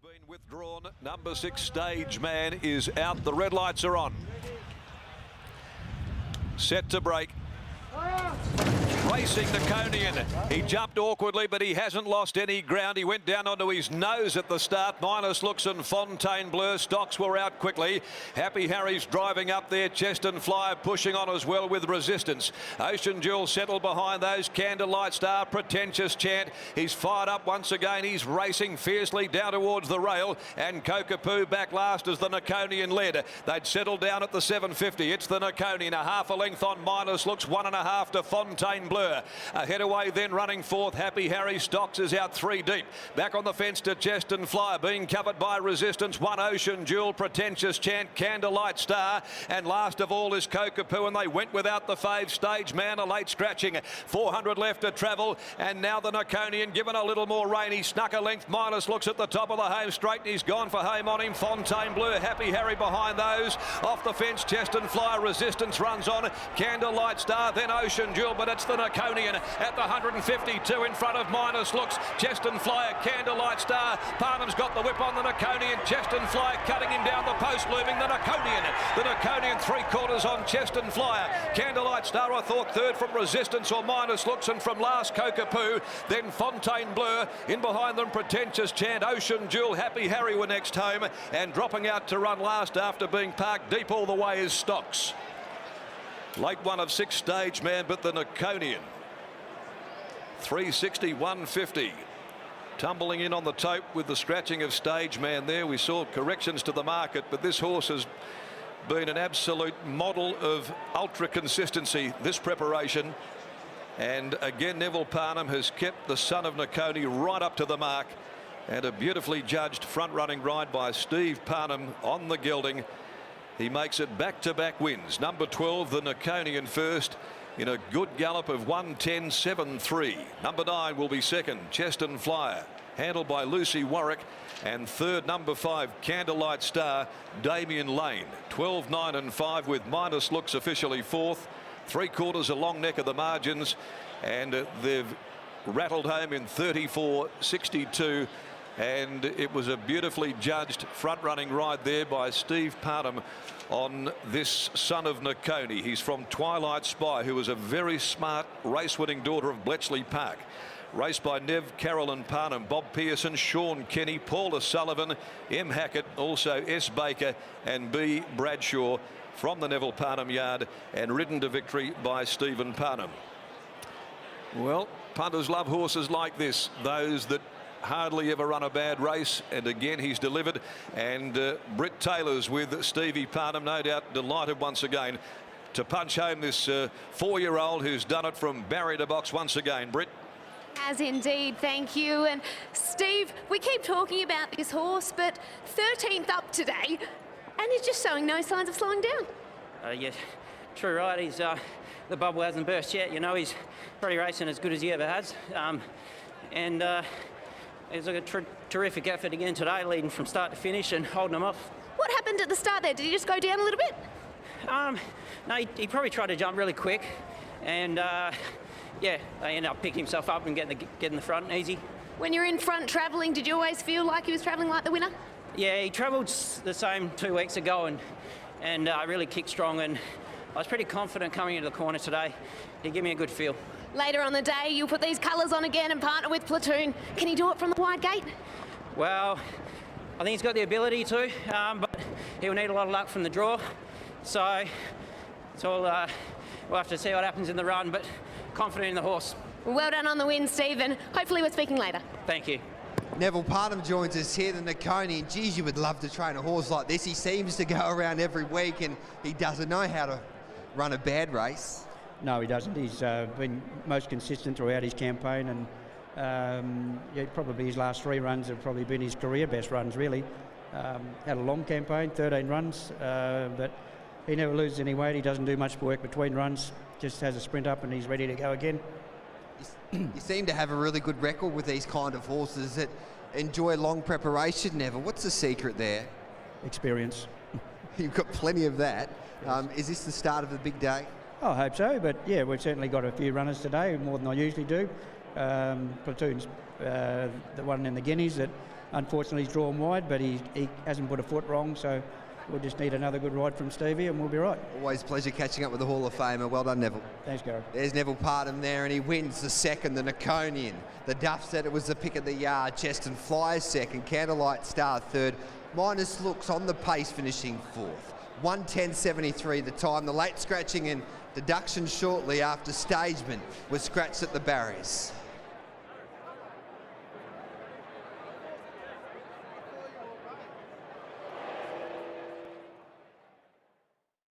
Been withdrawn. Number 6 Stage Man is out. The red lights are on. Set to break. Racing Naconian. He jumped awkwardly, but he hasn't lost any ground. He went down onto his nose at the start. Minus Looks and Fontainebleau. Stocks were out quickly. Happy Harry's driving up there. Chest and Flyer pushing on as well with Resistance. Ocean Jewel settled behind those. Candlelight Star, Pretentious Chant. He's fired up once again. He's racing fiercely down towards the rail. And Kokapoo back last as the Naconian led. They'd settled down at the 750. It's the Naconian. A half a length on Minus Looks. 1.5 to Fontainebleau. Ahead away then running fourth. Happy Harry. Stocks is out 3 deep. Back on the fence to Chest and Flyer. Being covered by Resistance. One Ocean Jewel. Pretentious Chant. Candlelight Star. And last of all is Kokapoo. And they went without the fave. Stage Man a late scratching. 400 left to travel. And now the Naconian given a little more rain. He snuck a length. Minus Looks at the top of the home straight. And he's gone for home on him. Fontainebleau. Happy Harry behind those. Off the fence. Chest and Flyer. Resistance runs on. Candlelight Star. Then Ocean Jewel. But it's the Naconian at the 152 in front of Minus Looks. Chest and Flyer, Candlelight Star. Parnham's got the whip on the Naconian. Chest and Flyer cutting him down the post, looming the Naconian. The Naconian 3/4 on Chest and Flyer. Candlelight Star, I thought, third from Resistance or Minus Looks, and from last Kokapoo. Then Fontainebleau. In behind them, Pretentious Chant. Ocean Jewel, Happy Harry were next home, and dropping out to run last after being parked deep all the way is Stocks. Late one of 6 Stage Man, but the Naconian. 360, 150. Tumbling in on the tope with the scratching of Stage Man there. We saw corrections to the market, but this horse has been an absolute model of ultra consistency this preparation. And again, Neville Parnham has kept the son of Naconi right up to the mark. And a beautifully judged front-running ride by Steve Parnham on the gelding. He makes it back-to-back wins. Number 12, the Naconian first, in a good gallop of 1:10.73. Number 9 will be second, Chest and Flyer, handled by Lucy Warwick. And third, number 5, Candlelight Star, Damien Lane. 12, 9 and 5 with Minus Looks officially fourth. 3/4 a long neck of the margins. And they've rattled home in 34.62. And it was a beautifully judged front-running ride there by Steve Parnham on this son of Naconi. He's from Twilight Spy, who was a very smart race-winning daughter of Bletchley Park. Raced by Nev, Carolyn Parnham, Bob Pearson, Sean Kenny, Paula Sullivan, M. Hackett, also S. Baker and B. Bradshaw from the Neville Parnham yard, and ridden to victory by Stephen Parnham. Well, punters love horses like this, those that hardly ever run a bad race, and again he's delivered. And Britt Taylor's with Stevie Parnham, no doubt delighted once again to punch home this 4-year-old who's done it from barrier to box once again. Britt. Has indeed, thank you. And Steve, we keep talking about this horse, but 13th up today, and he's just showing no signs of slowing down. Yeah, true right. He's the bubble hasn't burst yet. You know, he's probably racing as good as he ever has. It was a terrific effort again today, leading from start to finish and holding them off. What happened at the start there? Did he just go down a little bit? No, he probably tried to jump really quick, and yeah, they ended up picking himself up and getting the front easy. When you're in front travelling, did you always feel like he was travelling like the winner? Yeah, he travelled the same 2 weeks ago, and really kicked strong, and I was pretty confident coming into the corner today. He gave me a good feel. Later on the day, you'll put these colours on again and partner with Platoon. Can he do it from the wide gate? Well, I think he's got the ability to, but he'll need a lot of luck from the draw. So it's all, we'll have to see what happens in the run, but confident in the horse. Well done on the win, Stephen. Hopefully we're speaking later. Thank you. Neville Parnham joins us here, the Naconian. Geez, you would love to train a horse like this. He seems to go around every week, and he doesn't know how to run a bad race. No, he doesn't. He's been most consistent throughout his campaign, and yeah, probably his last 3 runs have probably been his career best runs, really. Had a long campaign, 13 runs, but he never loses any weight. He doesn't do much work between runs, just has a sprint up and he's ready to go again. You seem to have a really good record with these kind of horses that enjoy long preparation, Neville. What's the secret there? Experience. You've got plenty of that. Yes. Is this the start of the big day? I hope so, but yeah, we've certainly got a few runners today, more than I usually do. Platoon's the one in the Guineas that unfortunately he's drawn wide, but he hasn't put a foot wrong, so we'll just need another good ride from Stevie and we'll be right. Always a pleasure catching up with the Hall of Famer. Well done, Neville. Thanks, Gareth. There's Neville Parham there, and he wins the second, the Naconian. The Duff said it was the pick of the yard. Cheston Flyers second, Candlelight Star third. Minus Looks on the pace, finishing fourth. 1:10.73 the time. The late scratching and deduction shortly after Stageman was scratched at the barriers.